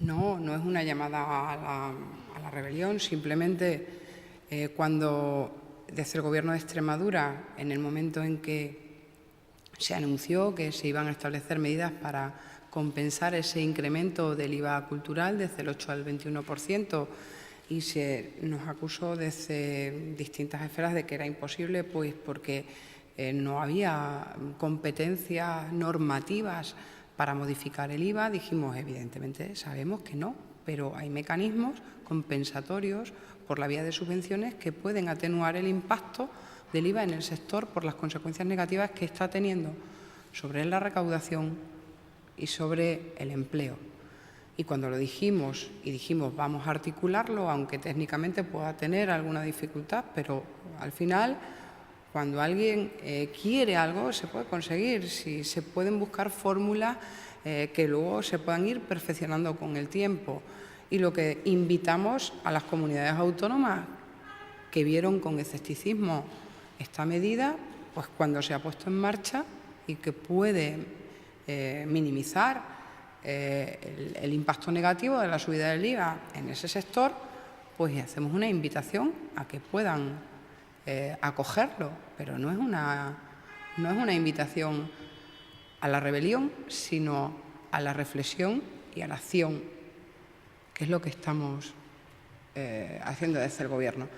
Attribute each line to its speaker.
Speaker 1: No, no es una llamada a la rebelión, simplemente cuando desde el Gobierno de Extremadura, en el momento en que se anunció que se iban a establecer medidas para compensar ese incremento del IVA cultural desde el 8 al 21%, y se nos acusó desde distintas esferas de que era imposible, pues porque no había competencias normativas para modificar el IVA. Dijimos, evidentemente, sabemos que no, pero hay mecanismos compensatorios por la vía de subvenciones que pueden atenuar el impacto del IVA en el sector por las consecuencias negativas que está teniendo sobre la recaudación y sobre el empleo. Y cuando lo dijimos vamos a articularlo, aunque técnicamente pueda tener alguna dificultad, pero al final, cuando alguien quiere algo, se puede conseguir. Si se pueden buscar fórmulas que luego se puedan ir perfeccionando con el tiempo. Y lo que invitamos a las comunidades autónomas que vieron con escepticismo esta medida, pues cuando se ha puesto en marcha y que puede minimizar el impacto negativo de la subida del IVA en ese sector, pues hacemos una invitación a que puedan acogerlo, pero no es una invitación a la rebelión, sino a la reflexión y a la acción, que es lo que estamos haciendo desde el Gobierno.